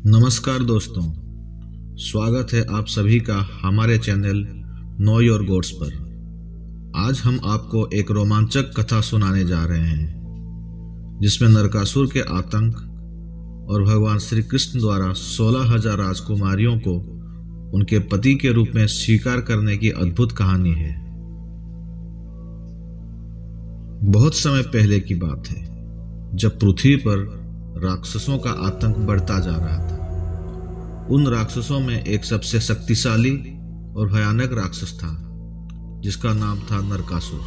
नमस्कार दोस्तों, स्वागत है आप सभी का हमारे चैनल नो योर गॉड्स पर। आज हम आपको एक रोमांचक कथा सुनाने जा रहे हैं जिसमें नरकासुर के आतंक और भगवान श्री कृष्ण द्वारा 16,000 राजकुमारियों को उनके पति के रूप में स्वीकार करने की अद्भुत कहानी है। बहुत समय पहले की बात है जब पृथ्वी पर राक्षसों का आतंक बढ़ता जा रहा था। उन राक्षसों में एक सबसे शक्तिशाली और भयानक राक्षस था जिसका नाम था नरकासुर।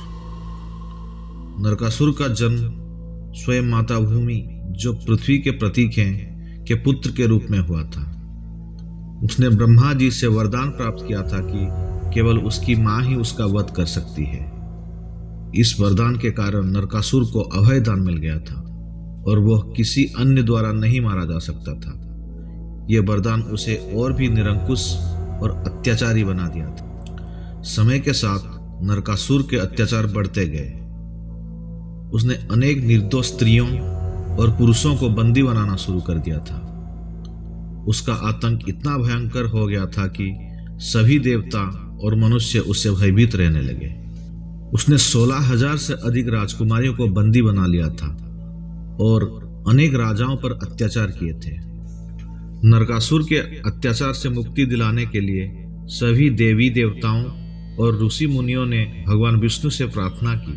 नरकासुर का जन्म स्वयं माता भूमि, जो पृथ्वी के प्रतीक हैं, के पुत्र के रूप में हुआ था। उसने ब्रह्मा जी से वरदान प्राप्त किया था कि केवल उसकी मां ही उसका वध कर सकती है। इस वरदान के कारण नरकासुर को अभय दान मिल गया था और वह किसी अन्य द्वारा नहीं मारा जा सकता था। यह वरदान उसे और भी निरंकुश और अत्याचारी बना दिया था। समय के साथ नरकासुर के अत्याचार बढ़ते गए। उसने अनेक निर्दोष स्त्रियों और पुरुषों को बंदी बनाना शुरू कर दिया था। उसका आतंक इतना भयंकर हो गया था कि सभी देवता और मनुष्य उससे भयभीत रहने लगे। उसने 16,000 से अधिक राजकुमारियों को बंदी बना लिया था और अनेक राजाओं पर अत्याचार किए थे। नरकासुर के अत्याचार से मुक्ति दिलाने के लिए सभी देवी देवताओं और ऋषि मुनियों ने भगवान विष्णु से प्रार्थना की।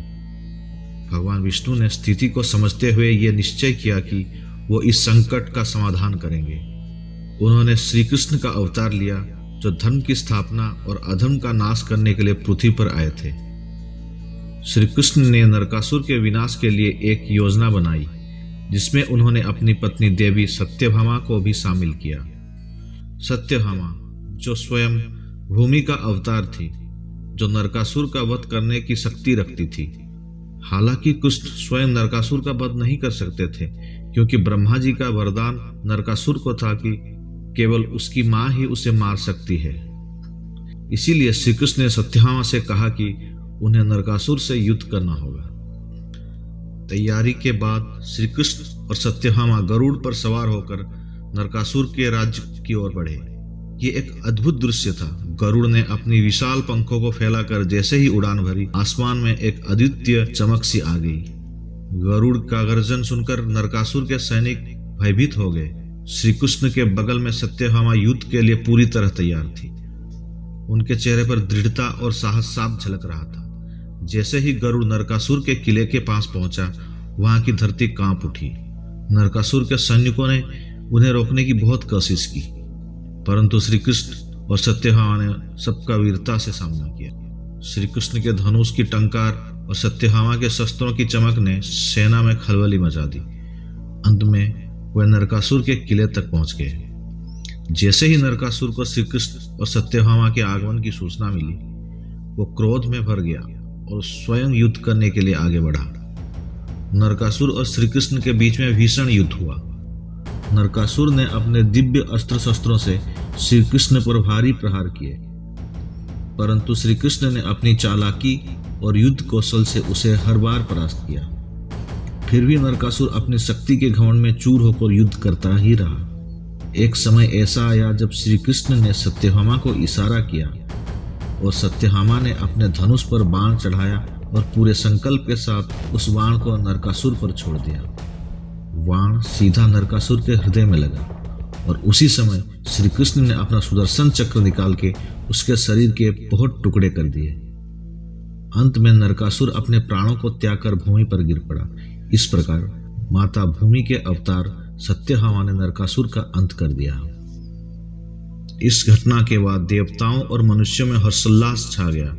भगवान विष्णु ने स्थिति को समझते हुए यह निश्चय किया कि वो इस संकट का समाधान करेंगे। उन्होंने श्री कृष्ण का अवतार लिया, जो धर्म की स्थापना और अधर्म का नाश करने के लिए पृथ्वी पर आए थे। श्री कृष्ण ने नरकासुर के विनाश के लिए एक योजना बनाई जिसमें उन्होंने अपनी पत्नी देवी सत्यभामा को भी शामिल किया। सत्यभामा, जो स्वयं भूमि का अवतार थी, जो नरकासुर का वध करने की शक्ति रखती थी। हालांकि कृष्ण स्वयं नरकासुर का वध नहीं कर सकते थे, क्योंकि ब्रह्मा जी का वरदान नरकासुर को था कि केवल उसकी मां ही उसे मार सकती है। इसीलिए श्री कृष्ण ने सत्यभामा से कहा कि उन्हें नरकासुर से युद्ध करना होगा। तैयारी के बाद श्री कृष्ण और सत्यभामा गरुड़ पर सवार होकर नरकासुर के राज्य की ओर बढ़े। ये एक अद्भुत दृश्य था। गरुड़ ने अपनी विशाल पंखों को फैलाकर जैसे ही उड़ान भरी, आसमान में एक अद्वितीय चमक सी आ गई। गरुड़ का गर्जन सुनकर नरकासुर के सैनिक भयभीत हो गए। श्री कृष्ण के बगल में सत्यभामा युद्ध के लिए पूरी तरह तैयार थी। उनके चेहरे पर दृढ़ता और साहस साफ झलक रहा था। जैसे ही गरुड़ नरकासुर के किले के पास पहुंचा, वहां की धरती कांप उठी। नरकासुर के सैनिकों ने उन्हें रोकने की बहुत कोशिश की, परंतु श्री कृष्ण और सत्यभामा ने सबका वीरता से सामना किया। श्री कृष्ण के धनुष की टंकार और सत्यभामा के शस्त्रों की चमक ने सेना में खलबली मचा दी। अंत में वे नरकासुर के किले तक पहुंच गए। जैसे ही नरकासुर को श्री कृष्ण और सत्यभामा के आगमन की सूचना मिली, वो क्रोध में भर गया और स्वयं युद्ध करने के लिए आगे बढ़ा। नरकासुर और श्री कृष्ण के बीच में भीषण युद्ध हुआ। नरकासुर ने अपने दिव्य अस्त्र शस्त्रों से श्री कृष्ण पर भारी प्रहार किए, परंतु श्री कृष्ण ने अपनी चालाकी और युद्ध कौशल से उसे हर बार परास्त किया। फिर भी नरकासुर अपनी शक्ति के घमंड में चूर होकर युद्ध करता ही रहा। एक समय ऐसा आया जब श्री कृष्ण ने सत्यभामा को इशारा किया और सत्यभामा ने अपने धनुष पर बाण चढ़ाया और पूरे संकल्प के साथ उस बाण को नरकासुर पर छोड़ दिया। बाण सीधा नरकासुर के हृदय में लगा और उसी समय श्री कृष्ण ने अपना सुदर्शन चक्र निकाल के उसके शरीर के बहुत टुकड़े कर दिए। अंत में नरकासुर अपने प्राणों को त्याग कर भूमि पर गिर पड़ा। इस प्रकार माता भूमि के अवतार सत्यभामा ने नरकासुर का अंत कर दिया। इस घटना के बाद देवताओं और मनुष्यों में हर्षोल्लास छा गया।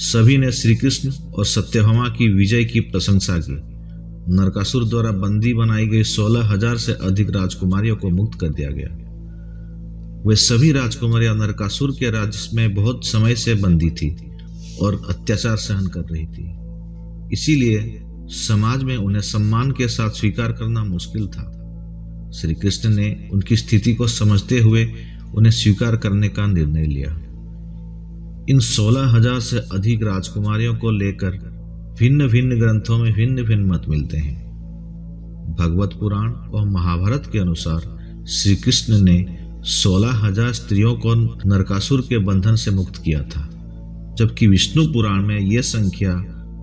सभी ने श्री कृष्ण और सत्यभामा की विजय की प्रशंसा की। नरकासुर द्वारा बंदी बनाई गई 16,000 से अधिक राजकुमारियों को मुक्त कर दिया गया। वे सभी राजकुमारियां नरकासुर के राज्य में बहुत समय से बंदी थी और अत्याचार सहन कर रही थी। इसीलिए समाज में उन्हें सम्मान के साथ स्वीकार करना मुश्किल था। श्री कृष्ण ने उनकी स्थिति को समझते हुए उन्हें स्वीकार करने का निर्णय लिया। इन 16,000 से अधिक राजकुमारियों को लेकर भिन्न भिन्न ग्रंथों में भिन्न भिन्न मत मिलते हैं। भगवत पुराण और महाभारत के अनुसार श्री कृष्ण ने 16,000 स्त्रियों को नरकासुर के बंधन से मुक्त किया था, जबकि विष्णु पुराण में यह संख्या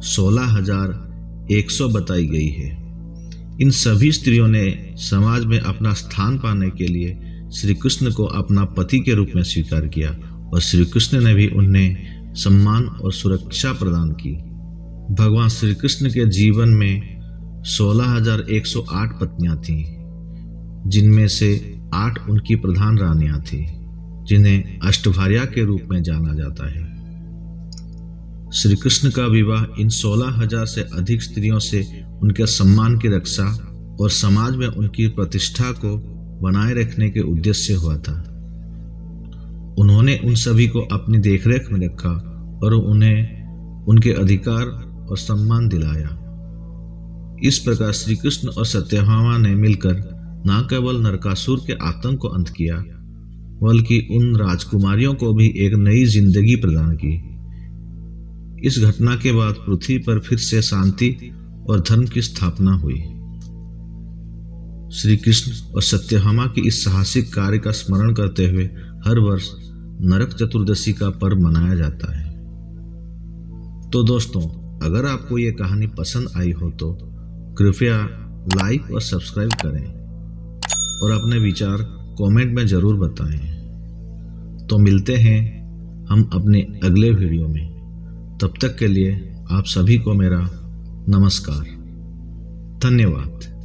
16,100 बताई गई है। इन सभी स्त्रियों ने समाज में अपना स्थान पाने के लिए श्री कृष्ण को अपना पति के रूप में स्वीकार किया और श्री कृष्ण ने भी उन्हें सम्मान और सुरक्षा प्रदान की। भगवान श्री कृष्ण के जीवन में 16,108 पत्नियां थीं, जिनमें से 8 उनकी प्रधान रानियां थीं, जिन्हें अष्टभार्या के रूप में जाना जाता है। श्री कृष्ण का विवाह इन 16,000 से अधिक स्त्रियों से उनके सम्मान की रक्षा और समाज में उनकी प्रतिष्ठा को बनाए रखने के उद्देश्य से हुआ था। उन्होंने उन सभी को अपनी देखरेख में रखा और उन्हें उनके अधिकार और सम्मान दिलाया। इस प्रकार श्री कृष्ण और सत्यभामा ने मिलकर न केवल नरकासुर के आतंक को अंत किया, बल्कि उन राजकुमारियों को भी एक नई जिंदगी प्रदान की। इस घटना के बाद पृथ्वी पर फिर से शांति और धर्म की स्थापना हुई। श्री कृष्ण और सत्यभामा की इस साहसिक कार्य का स्मरण करते हुए हर वर्ष नरक चतुर्दशी का पर्व मनाया जाता है। तो दोस्तों, अगर आपको ये कहानी पसंद आई हो तो कृपया लाइक और सब्सक्राइब करें और अपने विचार कमेंट में ज़रूर बताएं। तो मिलते हैं हम अपने अगले वीडियो में। तब तक के लिए आप सभी को मेरा नमस्कार। धन्यवाद।